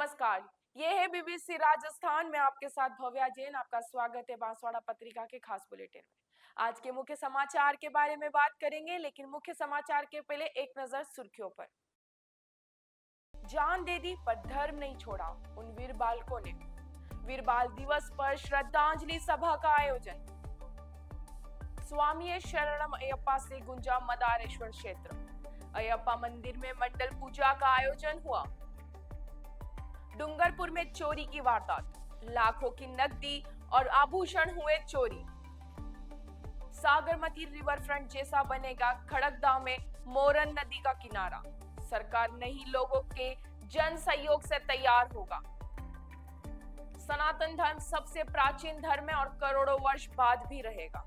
नमस्कार। ये है बीबीसी राजस्थान में आपके साथ भव्या जैन। आपका स्वागत है बांसवाड़ा पत्रिका के खास बुलेटिन में। आज के मुख्य समाचार के बारे में बात करेंगे, लेकिन मुख्य समाचार के पहले एक नजर सुर्खियों पर। जान दे दी पर धर्म नहीं छोड़ा, उन वीर बालकों ने। वीर बाल दिवस पर श्रद्धांजलि सभा का आयोजन। स्वामी शरणम अयप्पा से गुंजा मदारेश्वर क्षेत्र। अयप्पा मंदिर में मंडल पूजा का आयोजन हुआ। डूंगरपुर में चोरी की वारदात, लाखों की नकदी और आभूषण हुए चोरी। सागरमती रिवर फ्रंट जैसा बनेगा खड़गदाव में मोरन नदी का किनारा। सरकार नहीं, लोगों के जन सहयोग से तैयार होगा। सनातन धर्म सबसे प्राचीन धर्म है और करोड़ों वर्ष बाद भी रहेगा।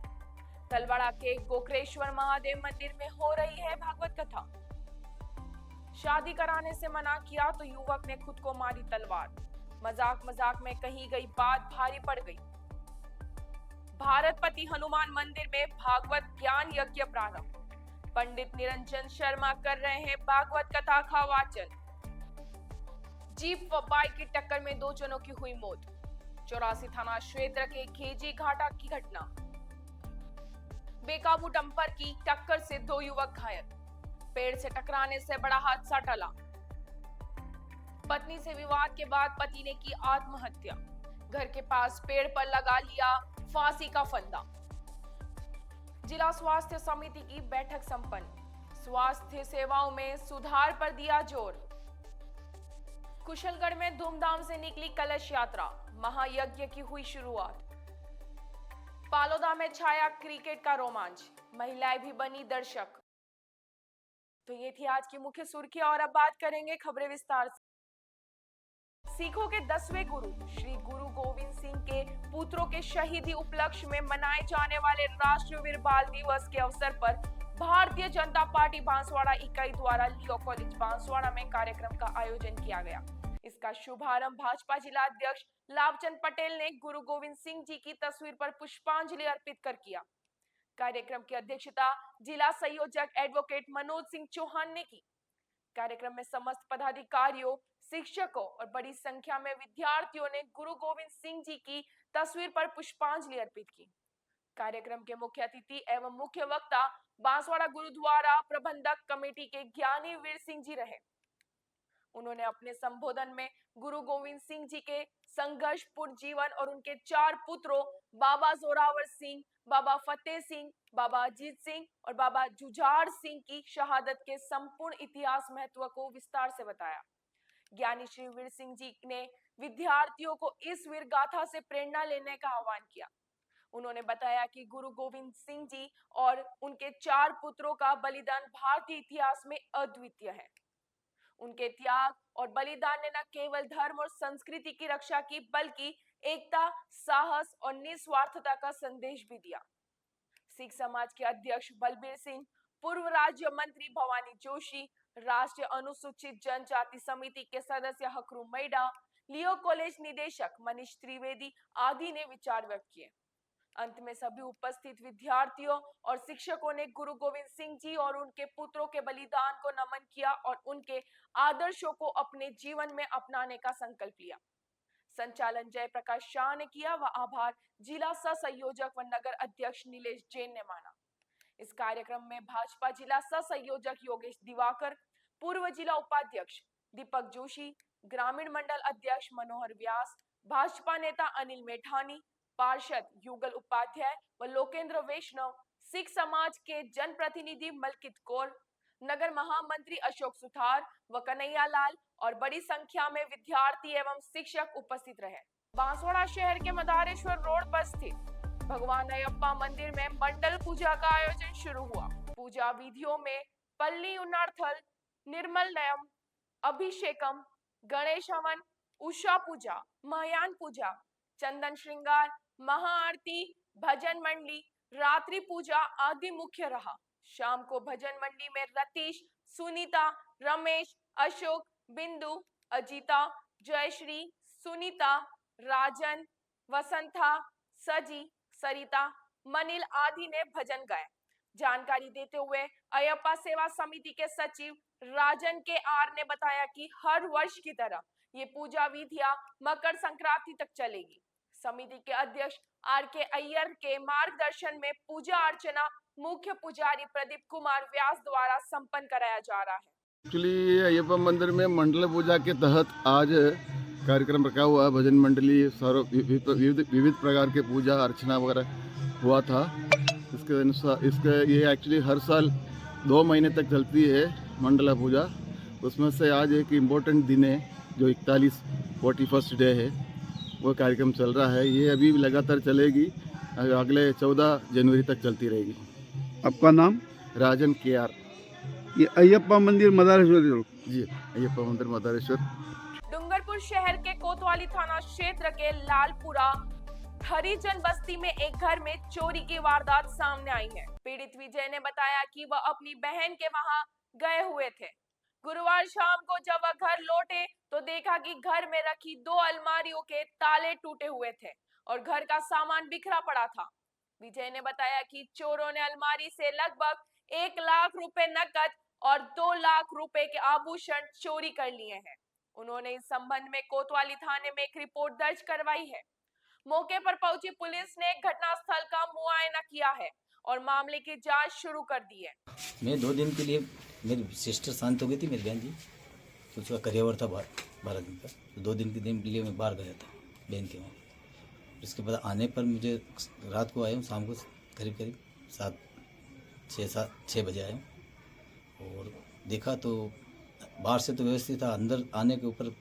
तलवाड़ा के गोकरेश्वर महादेव मंदिर में हो रही है भागवत कथा। शादी कराने से मना किया तो युवक ने खुद को मारी तलवार। मजाक मजाक में कही गई बात भारी पड़ गई। भारतपति हनुमान मंदिर में भागवत ज्ञान यज्ञ प्रारंभ। पंडित निरंजन शर्मा कर रहे हैं भागवत कथा का वाचन। जीप व बाइक की टक्कर में 2 जनों की हुई मौत। 84 थाना क्षेत्र के खेजी घाटा की घटना। बेकाबू डंपर की टक्कर से 2 युवक घायल। पेड़ से टकराने से बड़ा हादसा टला। पत्नी से विवाद के बाद पति ने की आत्महत्या। घर के पास पेड़ पर लगा लिया फांसी का फंदा। जिला स्वास्थ्य समिति की बैठक संपन्न। स्वास्थ्य सेवाओं में सुधार पर दिया जोर। कुशलगढ़ में धूमधाम से निकली कलश यात्रा। महायज्ञ की हुई शुरुआत। पालोदा में छाया क्रिकेट का रोमांच, महिलाएं भी बनी दर्शक। तो ये थी आज की मुख्य सुर्खियां और अब बात करेंगे खबरें विस्तार से। सिखों के 10वें गुरु श्री गुरु गोविंद सिंह के पुत्रों के शहीदी उपलक्ष्य में मनाए जाने वाले राष्ट्रीय वीर बाल दिवस के अवसर पर भारतीय जनता पार्टी बांसवाड़ा इकाई द्वारा लियो कॉलेज बांसवाड़ा में कार्यक्रम का आयोजन किया गया। इसका शुभारंभ भाजपा जिला अध्यक्ष लाभचंद पटेल ने गुरु गोविंद सिंह जी की तस्वीर पर पुष्पांजलि अर्पित कर किया। कार्यक्रम की अध्यक्षता जिला संयोजक एडवोकेट मनोज सिंह चौहान ने की। कार्यक्रम में समस्त पदाधिकारियों, शिक्षकों और बड़ी संख्या में विद्यार्थियों ने गुरु गोविंद सिंह जी की तस्वीर पर पुष्पांजलि अर्पित की। कार्यक्रम के मुख्य अतिथि एवं मुख्य वक्ता बांसवाड़ा गुरुद्वारा प्रबंधक कमेटी के ज्ञानी वीर सिंह जी रहे। उन्होंने अपने संबोधन में गुरु गोविंद सिंह जी के संघर्षपूर्ण जीवन और उनके 4 पुत्रों बाबा जोरावर सिंह, बाबा फतेह सिंह, बाबा अजीत सिंह और बाबा जुझार सिंह की शहादत के संपूर्ण इतिहास महत्व को विस्तार से बताया। ज्ञानी श्री वीर सिंह जी ने विद्यार्थियों को इस वीर गाथा से प्रेरणा लेने का आह्वान किया। उन्होंने बताया कि गुरु गोविंद सिंह जी और उनके 4 पुत्रों का बलिदान भारतीय इतिहास में अद्वितीय है। उनके त्याग और बलिदान ने न केवल धर्म और संस्कृति की रक्षा की, बल्कि एकता, साहस और निस्वार्थता का संदेश भी दिया। सिख समाज के अध्यक्ष बलबीर सिंह, पूर्व राज्य मंत्री भवानी जोशी, राष्ट्रीय अनुसूचित जनजाति समिति के सदस्य हकरू मैडा, लियो कॉलेज निदेशक मनीष त्रिवेदी आदि ने विचार व्यक्त किए। अंत में सभी उपस्थित विद्यार्थियों और शिक्षकों ने गुरु गोविंद सिंह जी और उनके पुत्रों के बलिदान को नमन किया और उनके आदर्शों को अपने जीवन में अपनाने का संकल्प लिया। संचालन जयप्रकाश शाह ने किया व आभार जिला सह संयोजक व नगर अध्यक्ष नीलेश जैन ने माना। इस कार्यक्रम में भाजपा जिला सह संयोजक योगेश दिवाकर, पूर्व जिला उपाध्यक्ष दीपक जोशी, ग्रामीण मंडल अध्यक्ष मनोहर व्यास, भाजपा नेता अनिल मेठानी, पार्षद युगल उपाध्याय व लोकेंद्र वैष्णव, सिख समाज के जनप्रतिनिधि मलकित कौर, नगर महामंत्री अशोक सुथार व कन्हैया लाल और बड़ी संख्या में विद्यार्थी एवं शिक्षक उपस्थित रहे। बांसवाड़ा शहर के मदारेश्वर रोड पर स्थित भगवान अयप्पा मंदिर में मंडल पूजा का आयोजन शुरू हुआ। पूजा विधियों में पल्ली उन्नार्थल, निर्मल नयम, अभिषेकम, गणेश हवन, उषा पूजा, महायान पूजा, चंदन श्रृंगार, महाआरती, भजन मंडली, रात्रि पूजा आदि मुख्य रहा। शाम को भजन मंडली में रतीश, सुनीता, रमेश, अशोक, बिंदु, अजीता, जयश्री, सुनीता, राजन, वसंता, सजी, सरिता, मनिल आदि ने भजन गाए। जानकारी देते हुए अयप्पा सेवा समिति के सचिव राजन के आर ने बताया कि हर वर्ष की तरह ये पूजा विधियां मकर संक्रांति तक चलेगी। समिति के अध्यक्ष आर.के. अय्यर के मार्गदर्शन में पूजा अर्चना मुख्य पुजारी प्रदीप कुमार व्यास द्वारा संपन्न कराया जा रहा है। एक्चुअली अयप्पा मंदिर में मंडल पूजा के तहत आज कार्यक्रम रखा हुआ है। भजन मंडली विविध प्रकार के पूजा अर्चना वगैरह हुआ था। इसके अनुसार ये एक्चुअली हर साल 2 महीने तक चलती है मंडला पूजा। उसमें से आज एक इम्पोर्टेंट दिन है जो 41 डे है, वो कार्यक्रम चल रहा है। ये अभी लगातार चलेगी, अगले 14 जनवरी तक चलती रहेगी। आपका नाम? राजन के.आर. ये अयप्पा मंदिर मदारेश्वर? जी, अयप्पा मंदिर मदारेश्वर। डूंगरपुर शहर के कोतवाली थाना क्षेत्र के लालपुरा हरिजन बस्ती में एक घर में चोरी की वारदात सामने आई है। पीड़ित विजय ने बताया कि वह अपनी बहन के वहां गए हुए थे। गुरुवार शाम को जब वह घर लौटे तो देखा कि घर में रखी 2 अलमारियों के ताले टूटे हुए थे और घर का सामान बिखरा पड़ा था। विजय ने बताया कि चोरों ने अलमारी से लगभग 1 लाख रुपए नकद और 2 लाख रुपए के आभूषण चोरी कर लिए हैं। उन्होंने इस संबंध में कोतवाली थाने में एक रिपोर्ट दर्ज करवाई है। मौके पर पहुंची पुलिस ने घटनास्थल का मुआयना किया है और मामले की जांच शुरू कर दी है। मैं 2 दिन के लिए, मेरी सिस्टर शांत हो गई थी, मेरी बहन जी, तो उसका करियर था 12 दिन का, तो 2 दिन के लिए मैं बाहर गया था बहन के वहाँ। उसके बाद आने पर मुझे रात को आया हूँ, शाम को करीब 6 बजे आया हूँ और देखा तो बाहर से तो व्यवस्थित था, अंदर आने के ऊपर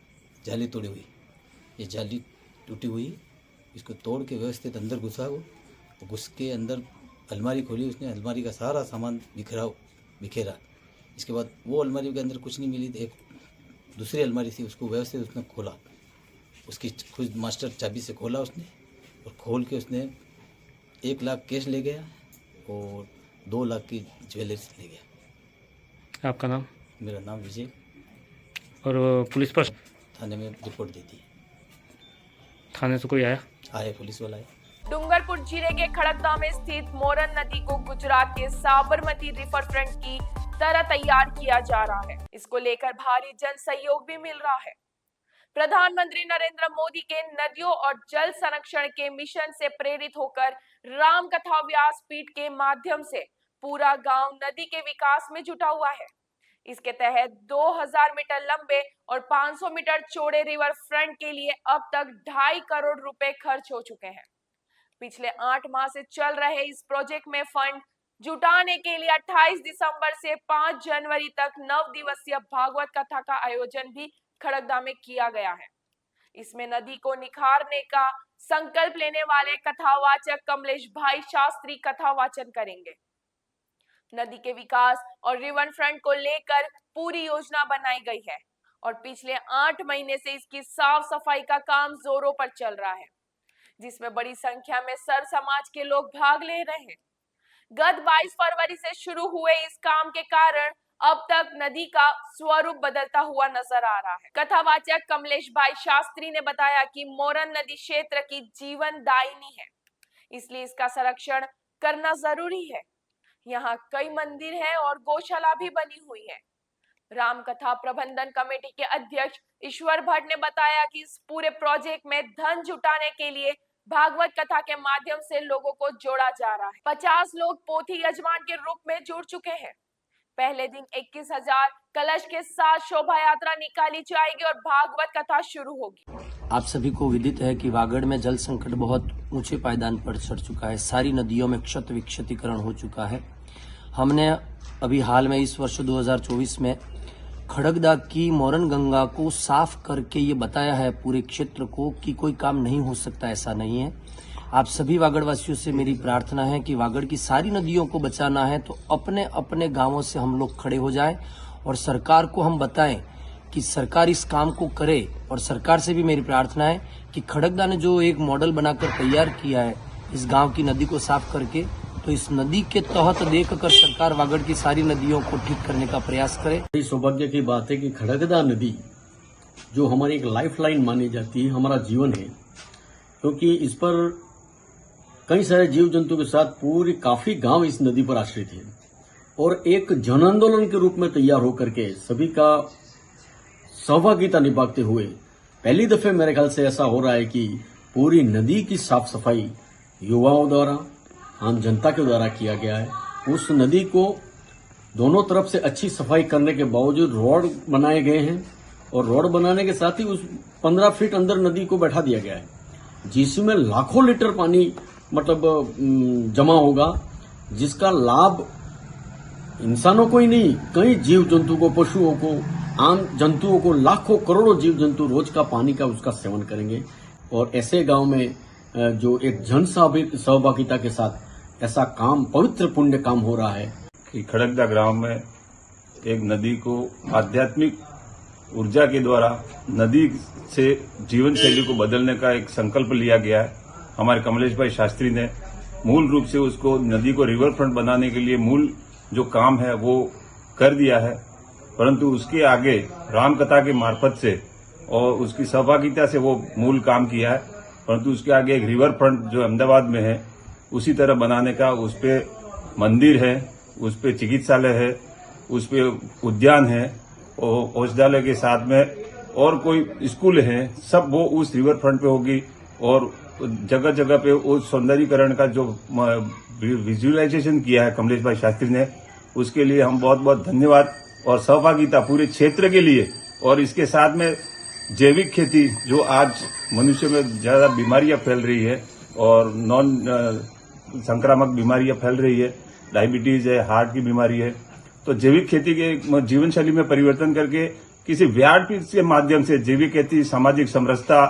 जाली तोड़ी हुई, ये जाली टूटी हुई, इसको तोड़ के व्यवस्थित अंदर घुसा वो, घुस के अंदर अलमारी खोली उसने, अलमारी का सारा सामान बिखेरा। इसके बाद वो अलमारी के अंदर कुछ नहीं मिली, एक दूसरी अलमारी थी, उसको व्यवस्थित उसने खोला, उसकी खुद मास्टर चाबी से खोला उसने और खोल के उसने 1 लाख कैश ले गया और 2 लाख की ज्वेलरी ले गया। आपका नाम? मेरा नाम विजय। और पुलिस पर थाने में रिपोर्ट दी थी। थाने से कोई आया? आए, पुलिस वाला आया। डूंगरपुर जिले के खड़गदा में स्थित मोरन नदी को गुजरात के साबरमती रिवर फ्रंट की तरह तैयार किया जा रहा है। इसको लेकर भारी जन सहयोग भी मिल रहा है। प्रधानमंत्री नरेंद्र मोदी के नदियों और जल संरक्षण के मिशन से प्रेरित होकर रामकथा व्यासपीठ के माध्यम से पूरा गांव नदी के विकास में जुटा हुआ है। इसके तहत 2000 मीटर लंबे और 500 मीटर चौड़े रिवर फ्रंट के लिए अब तक 2.5 करोड़ रुपए खर्च हो चुके हैं। पिछले 8 माह से चल रहे इस प्रोजेक्ट में फंड जुटाने के लिए 28 दिसंबर से 5 जनवरी तक 9 दिवसीय भागवत कथा का आयोजन भी खड़गदा में किया गया है। इसमें नदी को निखारने का संकल्प लेने वाले कथावाचक कमलेश भाई शास्त्री कथा वाचन करेंगे। नदी के विकास और रिवर फ्रंट को लेकर पूरी योजना बनाई गई है और पिछले 8 महीने से इसकी साफ सफाई का काम जोरों पर चल रहा है, जिसमें बड़ी संख्या में सर समाज के लोग भाग ले रहे हैं। गत 22 फरवरी से शुरू हुए इस काम के कारण अब तक नदी का स्वरूप बदलता हुआ नजर आ रहा है। कथावाचक कमलेश भाई शास्त्री ने बताया कि मोरन नदी क्षेत्र की जीवनदायिनी है, इसलिए इसका संरक्षण करना जरूरी है। यहाँ कई मंदिर हैं और गौशाला भी बनी हुई है। रामकथा प्रबंधन कमेटी के अध्यक्ष ईश्वर भट्ट ने बताया कि इस पूरे प्रोजेक्ट में धन जुटाने के लिए भागवत कथा के माध्यम से लोगों को जोड़ा जा रहा है। 50 लोग पोथी यजमान के रूप में जुड़ चुके हैं। पहले दिन 21,000 कलश के साथ शोभा यात्रा निकाली जाएगी और भागवत कथा शुरू होगी। आप सभी को विदित है कि वागड़ में जल संकट बहुत ऊंचे पायदान पर चढ़ चुका है। सारी नदियों में क्षत विक्षतिकरण हो चुका है। हमने अभी हाल में इस वर्ष 2024 में खड़गदा की मोरन गंगा को साफ करके ये बताया है पूरे क्षेत्र को कि कोई काम नहीं हो सकता, ऐसा नहीं है। आप सभी वागड़वासियों से मेरी प्रार्थना है कि वागड़ की सारी नदियों को बचाना है तो अपने अपने गांवों से हम लोग खड़े हो जाएं और सरकार को हम बताएं कि सरकार इस काम को करे। और सरकार से भी मेरी प्रार्थना है कि खड़गदा ने जो एक मॉडल बनाकर तैयार किया है इस गांव की नदी को साफ करके, तो इस नदी के तहत देखकर सरकार वागड़ की सारी नदियों को ठीक करने का प्रयास करे। बड़ी सौभाग्य की बात है कि खड़गदा नदी जो हमारी एक लाइफलाइन मानी जाती है, हमारा जीवन है, क्योंकि इस पर कई सारे जीव जंतु के साथ पूरी काफी गांव इस नदी पर आश्रित है और एक जन आंदोलन के रूप में तैयार होकर के सभी का सहभागिता निभाते हुए पहली दफे मेरे ख्याल से ऐसा हो रहा है कि पूरी नदी की साफ सफाई युवाओं द्वारा, आम जनता के द्वारा किया गया है। उस नदी को दोनों तरफ से अच्छी सफाई करने के बावजूद रोड बनाए गए हैं और रोड बनाने के साथ ही उस 15 फीट अंदर नदी को बैठा दिया गया है, जिसमें लाखों लीटर पानी मतलब जमा होगा, जिसका लाभ इंसानों को ही नहीं, कई जीव जंतु को, पशुओं को, आम जंतुओं को, लाखों करोड़ों जीव जंतु रोज का पानी का उसका सेवन करेंगे। और ऐसे गांव में जो एक जन सहभागिता के साथ ऐसा काम, पवित्र पुण्य काम हो रहा है कि खड़गदा गांव में एक नदी को आध्यात्मिक ऊर्जा के द्वारा नदी से जीवन शैली को बदलने का एक संकल्प लिया गया है। हमारे कमलेश भाई शास्त्री ने मूल रूप से उसको नदी को रिवर फ्रंट बनाने के लिए मूल जो काम है वो कर दिया है, परंतु उसके आगे रामकथा के मार्फत से और उसकी सहभागिता से वो मूल काम किया है, परंतु उसके आगे एक रिवर फ्रंट जो अहमदाबाद में है उसी तरह बनाने का, उस पे मंदिर है, उस पे चिकित्सालय है, उस पे उद्यान है और औषधालय के साथ में और कोई स्कूल है, सब वो उस रिवर फ्रंट पे होगी। और जगह जगह पे उस सौंदर्यीकरण का जो विजुअलाइजेशन किया है कमलेश भाई शास्त्री ने, उसके लिए हम बहुत बहुत धन्यवाद और सहभागिता पूरे क्षेत्र के लिए। और इसके साथ में जैविक खेती जो आज मनुष्य में ज्यादा बीमारियां फैल रही है और नॉन संक्रामक बीमारियां फैल रही है, डायबिटीज है, हार्ट की बीमारी है, तो जैविक खेती के जीवन शैली में परिवर्तन करके किसी व्यापार के माध्यम से जैविक खेती, सामाजिक समरसता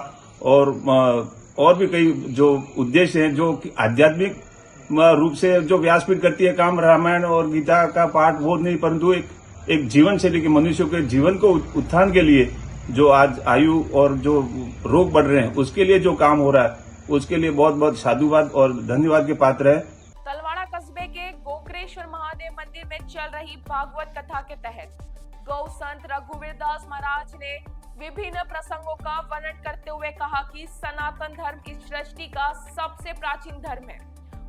और भी कई जो उद्देश्य हैं जो आध्यात्मिक रूप से जो व्यासपीठ करती है काम, रामायण और गीता का पाठ वो नहीं, परंतु एक जीवन शैली के मनुष्य के जीवन को उत्थान के लिए जो आज आयु और जो रोग बढ़ रहे हैं उसके लिए जो काम हो रहा है, उसके लिए बहुत बहुत साधुवाद और धन्यवाद के पात्र है। तलवाड़ा कस्बे के गोकरेश्वर महादेव मंदिर में चल रही भागवत कथा के तहत गौ संत रघुवीर दास महाराज ने विभिन्न प्रसंगों का वर्णन करते हुए कहा कि सनातन धर्म इस सृष्टि का सबसे प्राचीन धर्म है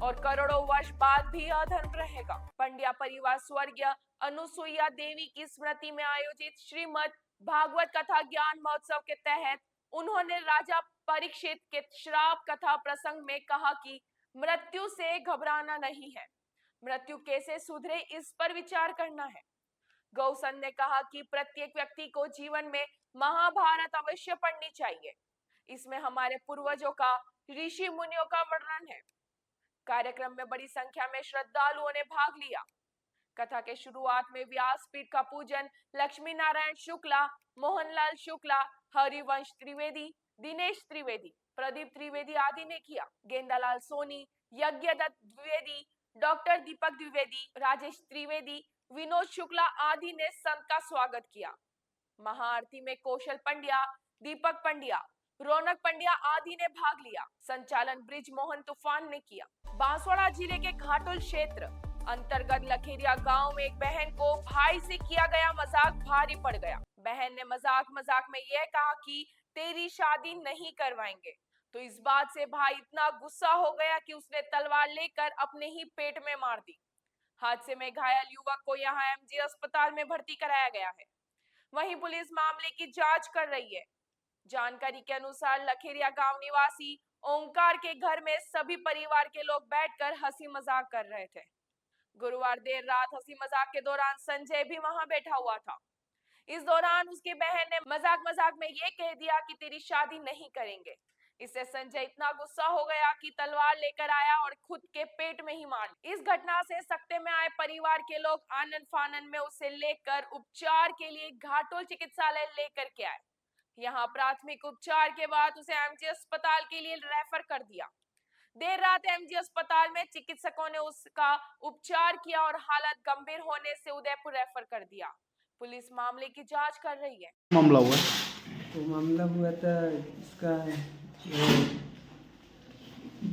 और करोड़ों वर्ष बाद भी यह धर्म रहेगा। पंड्या परिवार स्वर्गीय अनुसुईया देवी की स्मृति में आयोजित श्रीमद् भागवत कथा ज्ञान महोत्सव के तहत उन्होंने राजा परीक्षित के श्राप कथा प्रसंग में कहा कि मृत्यु से घबराना नहीं है, मृत्यु कैसे सुधरे इस पर विचार करना है। गौसन ने कहा कि प्रत्येक व्यक्ति को जीवन में महाभारत अवश्य पढ़नी चाहिए, इसमें हमारे पूर्वजों का, ऋषि मुनियों का वर्णन है। कार्यक्रम में बड़ी संख्या में श्रद्धालुओं ने भाग लिया। कथा के शुरुआत में व्यासपीठ का पूजन लक्ष्मी नारायण शुक्ला, मोहनलाल शुक्ला, हरिवंश त्रिवेदी, दिनेश त्रिवेदी, प्रदीप त्रिवेदी आदि ने किया। गेंदालाल सोनी, यज्ञदत्त द्विवेदी, डॉक्टर दीपक द्विवेदी, राजेश त्रिवेदी, विनोद शुक्ला आदि ने संत का स्वागत किया। महाआरती में कौशल पंड्या, दीपक पंड्या, रौनक पंड्या आदि ने भाग लिया। संचालन ब्रिज मोहन तूफान ने किया। बांसवाड़ा जिले के घाटुल क्षेत्र अंतर्गत लखेरिया गांव में एक बहन को भाई से किया गया मजाक भारी पड़ गया। बहन ने मजाक में यह कहा कि तेरी शादी नहीं करवाएंगे, तो इस बात से भाई इतना गुस्सा हो गया कि उसने तलवार लेकर अपने ही पेट में मार दी। हादसे में घायल युवक को यहां एमजी अस्पताल में भर्ती कराया गया है। वहीं पुलिस मामले की जांच कर रही है। जानकारी के अनुसार लखेरिया गांव निवासी ओंकार के घर में सभी परिवार के लोग बैठकर हंसी मजाक कर रहे थे। गुरुवार देर रात हंसी मजाक के दौरान संजय भी वहां बैठा हुआ था। इस दौरान उसकी बहन ने मजाक में ये कह दिया कि तेरी शादी नहीं करेंगे। इससे संजय इतना गुस्सा हो गया कि तलवार लेकर आया और खुद के पेट में ही मार ली। इस घटना से सकते में आए परिवार के लोग आनन फानन में उसे लेकर उपचार के लिए घाटोल चिकित्सालय लेकर के आए। यहाँ प्राथमिक उपचार के बाद उसे एमजी अस्पताल के लिए रेफर कर दिया। देर रात एमजी अस्पताल में चिकित्सकों ने उसका उपचार किया और हालत गंभीर होने से उदयपुर रेफर कर दिया। पुलिस मामले की जांच कर रही है। मामला हुआ तो मामला हुआ था इसका,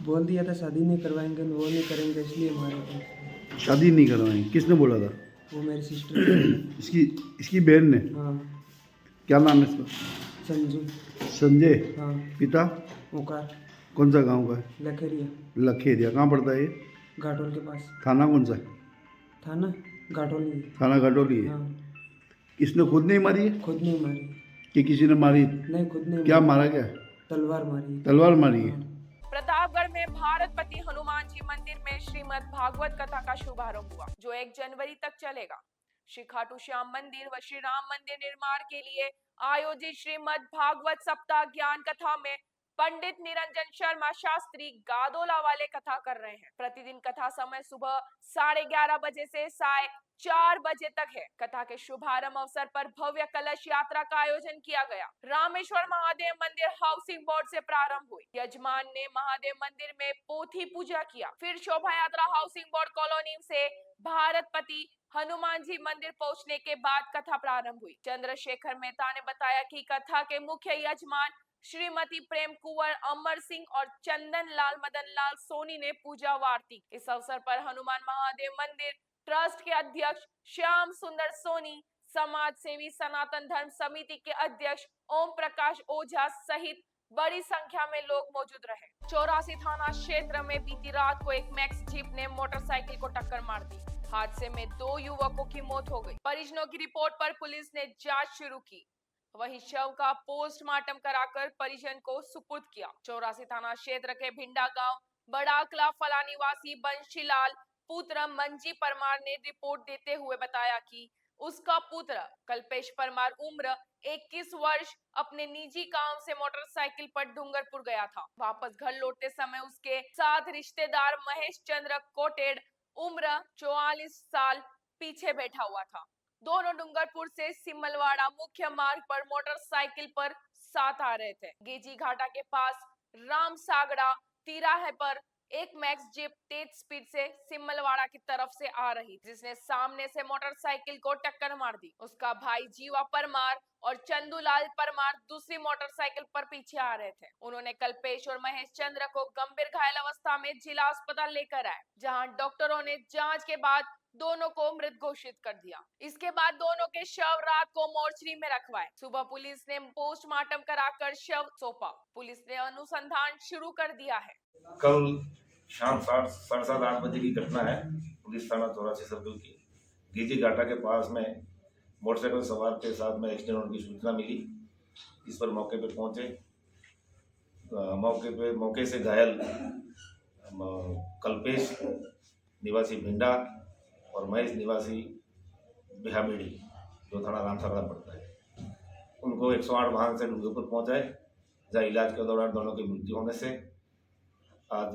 बोल दिया था शादी नहीं करवाएंगे, वो नहीं करेंगे, इसलिए मारा था। शादी नहीं करवाएंगे? किसने बोला था? वो मेरी सिस्टर। इसकी बहन ने? हाँ। क्या नाम है इसका? संजू। संजय? हाँ। पिता? ओकार। कौन सा गांव का है? लखेरिया। लखेरिया कहाँ पड़ता है ये? घाटोल के पास। थाना कौन सा है? थाना घाटोल ही। थाना घाटोली है। हाँ। इसने खुद नहीं मारी है? खुद नहीं मारी। कि किसी ने मारी? नहीं, खुद नहीं क्या मारा। मारा क्या? तलवार मारी। तलवार मारी है। प्रतापगढ़ में भारतपति हनुमान जी मंदिर में श्रीमद् भागवत कथा का शुभारंभ हुआ, जो 1 जनवरी तक चलेगा। श्री खाटू श्याम मंदिर व श्री राम मंदिर निर्माण के लिए आयोजित श्रीमद् भागवत सप्ताह ज्ञान कथा में पंडित निरंजन शर्मा शास्त्री गादोला वाले कथा कर रहे हैं। प्रतिदिन कथा समय सुबह 11:30 बजे से 4:30 बजे तक है। कथा के शुभारंभ अवसर पर भव्य कलश यात्रा का आयोजन किया गया। रामेश्वर महादेव मंदिर हाउसिंग बोर्ड से प्रारंभ हुई। यजमान ने महादेव मंदिर में पोथी पूजा किया। फिर शोभा यात्रा हाउसिंग बोर्ड कॉलोनी से भारतपति हनुमान जी मंदिर पहुंचने के बाद कथा प्रारंभ हुई। चंद्रशेखर मेहता ने बताया कि कथा के मुख्य यजमान श्रीमती प्रेम कुंवर अमर सिंह और चंदन लाल मदन लाल सोनी ने पूजा वार्ती। इस अवसर पर हनुमान महादेव मंदिर ट्रस्ट के अध्यक्ष श्याम सुंदर सोनी, समाज सेवी सनातन धर्म समिति के अध्यक्ष ओम प्रकाश ओझा सहित बड़ी संख्या में लोग मौजूद रहे। 84 थाना क्षेत्र में बीती रात को एक मैक्स जीप ने मोटरसाइकिल को टक्कर मार दी। हादसे में 2 युवकों की मौत हो गई। परिजनों की रिपोर्ट पर पुलिस ने जांच शुरू की। वहीं शव का पोस्टमार्टम कराकर परिजन को सुपुर्द किया। 84 थाना क्षेत्र के भिंडा गांव बड़ाकला फला निवासी बंशीलाल पुत्र मंजी परमार ने रिपोर्ट देते हुए बताया कि उसका पुत्र कल्पेश परमार उम्र 21 वर्ष अपने निजी काम से मोटरसाइकिल पर डूंगरपुर गया था। वापस घर लौटते समय उसके साथ रिश्तेदार महेश चंद्र कोटेड़ उम्र 44 साल पीछे बैठा हुआ था। दोनों डूंगरपुर से सिमलवाड़ा मुख्य मार्ग पर मोटरसाइकिल पर साथ आ रहे थे। गेजी घाटा के पास राम सागड़ा तिराहे पर एक मैक्स जीप तेज स्पीड से सिमलवाड़ा की तरफ से आ रही, जिसने सामने से मोटरसाइकिल को टक्कर मार दी। उसका भाई जीवा परमार और चंदूलाल परमार दूसरी मोटरसाइकिल पर पीछे आ रहे थे। उन्होंने कल्पेश और महेश चंद्र को गंभीर घायल अवस्था में जिला अस्पताल लेकर आए, जहां डॉक्टरों ने जांच के बाद दोनों को मृत घोषित कर दिया। इसके बाद दोनों के शव रात को मोर्चरी में रखवाए। सुबह पुलिस ने पोस्टमार्टम कराकर शव सौंपा। पुलिस ने अनुसंधान शुरू कर दिया है। कल शाम 7:30-8 बजे की घटना है। पुलिस थाना 84 सर्कल की गेजी घाटा के पास में मोटरसाइकिल सवार के साथ में एक्सीडेंट होने की सूचना मिली। इस पर मौके पर पहुंचे। मौके से घायल कल्पेश निवासी भिंडा और महेश निवासी बिहाबेड़ी, जो थाना रामसागड़ा पड़ता है, उनको 108 वाहन से डूंगरपुर पहुंचाए, जहाँ इलाज के दौरान दोनों की मृत्यु होने से आज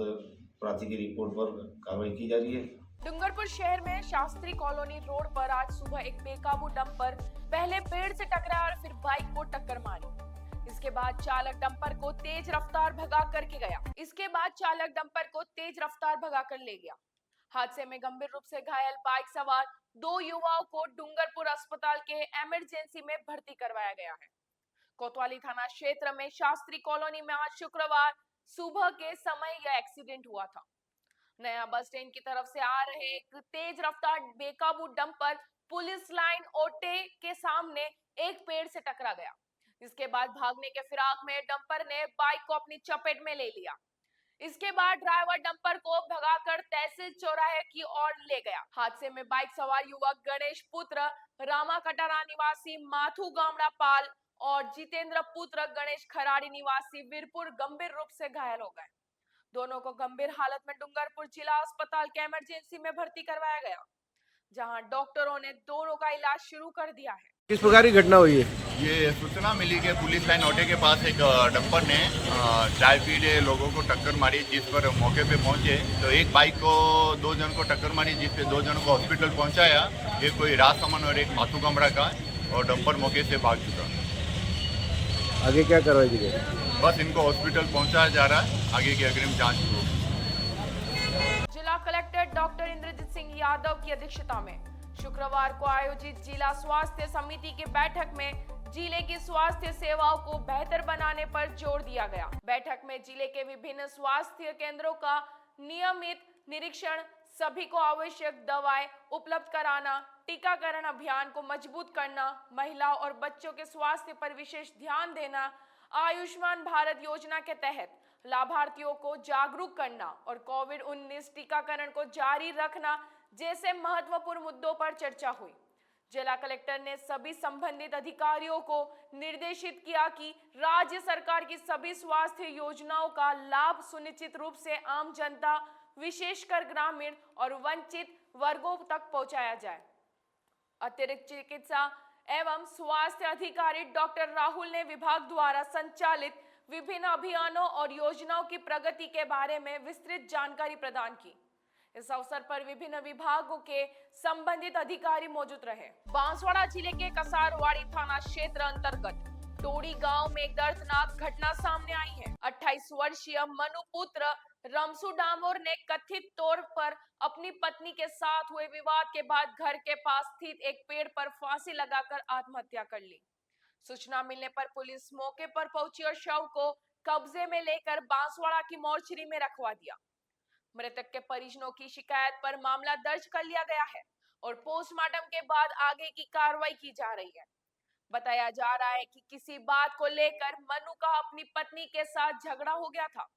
प्राथमिक रिपोर्ट पर कार्रवाई की जा रही है। डूंगरपुर शहर में शास्त्री कॉलोनी रोड पर आज सुबह एक बेकाबू डंपर पहले पेड़ से टकराया और फिर बाइक को टक्कर मारी। इसके बाद चालक डंपर को तेज रफ्तार भगा कर ले गया। हादसे में गंभीर रूप से घायल बाइक सवार 2 युवाओं को डूंगरपुर अस्पताल के इमरजेंसी में भर्ती करवाया गया है। कोतवाली थाना क्षेत्र में शास्त्री कॉलोनी में आज शुक्रवार सुबह के समय यह एक्सीडेंट हुआ था। नया बस स्टैंड की तरफ से आ रहे एक तेज रफ्तार बेकाबू डंपर पुलिस लाइन ओटे के सामने एक पेड़ से टकरा गया। इसके बाद भागने के फिराक में डंपर ने बाइक को अपनी चपेट में ले लिया। इसके बाद ड्राइवर डंपर को भगाकर तहसील चौराहे की ओर ले गया। हादसे में बाइक सवार युवक गणेश पुत्र रामा कटारा निवासी माथू गामड़ा पाल और जितेंद्र पुत्र गणेश खराड़ी निवासी वीरपुर गंभीर रूप से घायल हो गए। दोनों को गंभीर हालत में डूंगरपुर जिला अस्पताल के इमरजेंसी में भर्ती करवाया गया, जहां डॉक्टरों ने दोनों का इलाज शुरू कर दिया है। किस प्रकार की घटना हुई है? ये सूचना मिली कि पुलिस लाइन ओटे के पास एक डंपर ने चाय पी रहे लोगों को टक्कर मारी, जिस पर मौके पे पहुंचे तो एक बाइक को 2 जन को टक्कर मारी, जिससे 2 जनों को हॉस्पिटल पहुंचाया। एक कोई राजसमन और एक माथू गमड़ा का, और डंपर मौके से भाग चुका। आगे क्या कार्रवाई की जाएगी? बस इनको हॉस्पिटल पहुंचाया जा रहा है, आगे की अग्रिम जांच शुरू। जिला कलेक्टर डॉक्टर इंद्रजीत सिंह यादव की अध्यक्षता में शुक्रवार को आयोजित जिला स्वास्थ्य समिति की बैठक में जिले की स्वास्थ्य सेवाओं को बेहतर बनाने पर जोर दिया गया। बैठक में जिले के विभिन्न स्वास्थ्य केंद्रों का नियमित निरीक्षण, सभी को आवश्यक दवाएं उपलब्ध कराना, टीकाकरण अभियान को मजबूत करना, महिला और बच्चों के स्वास्थ्य पर विशेष ध्यान देना, आयुष्मान भारत योजना के तहत लाभार्थियों को जागरूक करना और कोविड-19 टीकाकरण को जारी रखना जैसे महत्वपूर्ण मुद्दों पर चर्चा हुई। जिला कलेक्टर ने सभी संबंधित अधिकारियों को निर्देशित किया कि राज्य सरकार की सभी स्वास्थ्य योजनाओं का लाभ सुनिश्चित रूप से आम जनता, विशेषकर ग्रामीण और वंचित वर्गों तक पहुंचाया जाए। अतिरिक्त चिकित्सा एवं स्वास्थ्य अधिकारी डॉक्टर राहुल ने विभाग द्वारा संचालित विभिन्न अभियानों और योजनाओं की प्रगति के बारे में विस्तृत जानकारी प्रदान की। इस अवसर पर विभिन्न विभागों के संबंधित अधिकारी मौजूद रहे। बांसवाड़ा जिले के कसारवाड़ी थाना क्षेत्र अंतर्गत टोड़ी गांव में एक दर्दनाक घटना सामने आई है। 28 वर्षीय मनु पुत्र रमसू डामोर ने कथित तौर पर अपनी पत्नी के साथ हुए विवाद के बाद घर के पास स्थित एक पेड़ पर फांसी लगाकर आत्महत्या कर ली। सूचना मिलने पर पुलिस मौके पर पहुंची और शव को कब्जे में लेकर बांसवाड़ा की मोर्चरी में रखवा दिया। मृतक के परिजनों की शिकायत पर मामला दर्ज कर लिया गया है और पोस्टमार्टम के बाद आगे की कार्रवाई की जा रही है। बताया जा रहा है कि किसी बात को लेकर मनु का अपनी पत्नी के साथ झगड़ा हो गया था।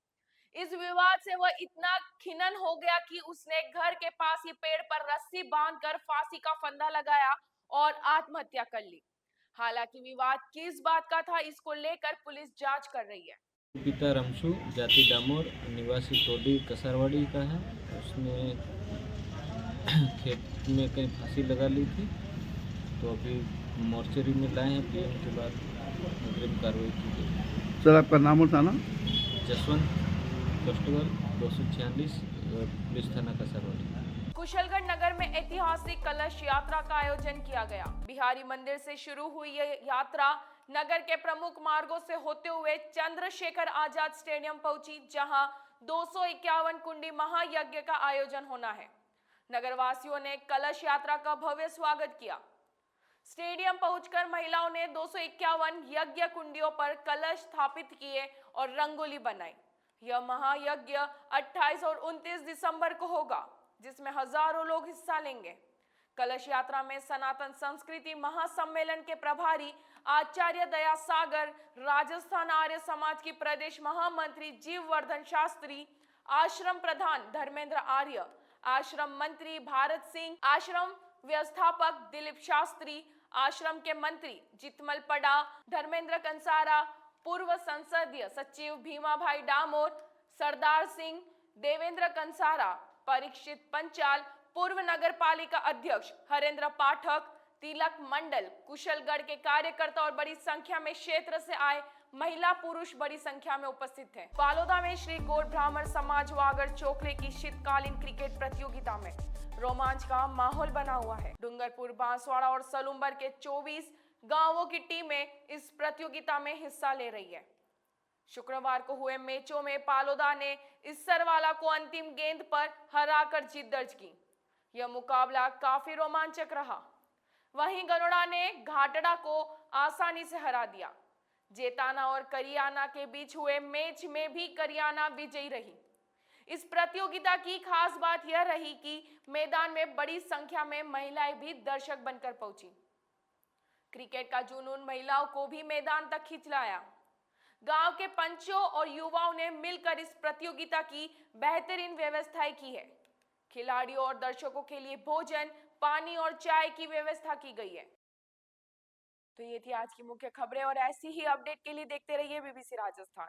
इस विवाद से वह इतना खिन्न हो गया कि उसने घर के पास ही पेड़ पर रस्सी बांधकर फांसी का फंदा लगाया और आत्महत्या कर ली। हालांकि विवाद किस बात का था, इसको लेकर पुलिस जांच कर रही है। पिता रमसू जाति डामोर निवासी टोडी कसारवाड़ी का है। उसने खेत में कहीं फांसी लगा ली थी, तो अभी मोर्चरी में लाए हैं। पीएम के बाद अग्रिम कार्रवाई की गई। सर आपका नाम और थाना? जसवंत कस्टमर 246 पुलिस थाना कसारवाड़ी। कुशलगढ़ नगर में ऐतिहासिक कलश यात्रा का आयोजन किया गया। बिहारी मंदिर से शुरू हुई यह यात्रा नगर के प्रमुख मार्गों से होते हुए चंद्रशेखर आजाद स्टेडियम पहुंची, जहां 251 कुंडी महायज्ञ का आयोजन होना है। नगरवासियों ने कलश यात्रा का भव्य स्वागत किया। स्टेडियम पहुंचकर महिलाओं ने 251 यज्ञ कुंडियों पर कलश स्थापित किए और रंगोली बनाई। यह महायज्ञ 28 और 29 दिसंबर को होगा, जिसमें हजारों लोग हिस्सा लेंगे। कलश यात्रा में सनातन संस्कृति महासम्मेलन के प्रभारी आचार्य दया सागर, राजस्थान आर्य समाज की प्रदेश महामंत्री जीववर्धन शास्त्री, आश्रम प्रधान धर्मेंद्र आर्य, आश्रम मंत्री भारत सिंह, आश्रम व्यवस्थापक दिलीप शास्त्री, आश्रम के मंत्री जितमल पड़ा, धर्मेंद्र कंसारा, पूर्व संसदीय सचिव भीमा भाई डामोर, सरदार सिंह, देवेंद्र कंसारा, परीक्षित पंचाल, पूर्व नगर पालिका अध्यक्ष हरेंद्र पाठक, तिलक मंडल, कुशलगढ़ के कार्यकर्ता और बड़ी संख्या में क्षेत्र से आए महिला पुरुष बड़ी संख्या में उपस्थित थे। पालोदा में श्री गौड़ ब्राह्मण समाज वागड़ चोकरे की शीतकालीन क्रिकेट प्रतियोगिता में रोमांच का माहौल बना हुआ है। डूंगरपुर, बांसवाड़ा और सलूम्बर के 24 गांवों की टीमें इस प्रतियोगिता में हिस्सा ले रही है। शुक्रवार को हुए मैचों में पालोदा ने इसरवाला को अंतिम गेंद पर हराकर जीत दर्ज की। यह मुकाबला काफी रोमांचक रहा। वहीं गनोड़ा ने घाटड़ा को आसानी से हरा दिया। जेताना और करियाना के बीच हुए मैच में भी करियाना विजयी रही। इस प्रतियोगिता की खास बात यह रही कि मैदान में बड़ी संख्या में महिलाएं भी दर्शक बनकर पहुंची। क्रिकेट का जुनून महिलाओं को भी मैदान तक खींच लाया। गांव के पंचों और युवाओं ने मिलकर इस प्रतियोगिता की बेहतरीन व्यवस्थाएं की है। खिलाड़ियों और दर्शकों के लिए भोजन, पानी और चाय की व्यवस्था की गई है। तो ये थी आज की मुख्य खबरें और ऐसी ही अपडेट के लिए देखते रहिए बीबीसी राजस्थान।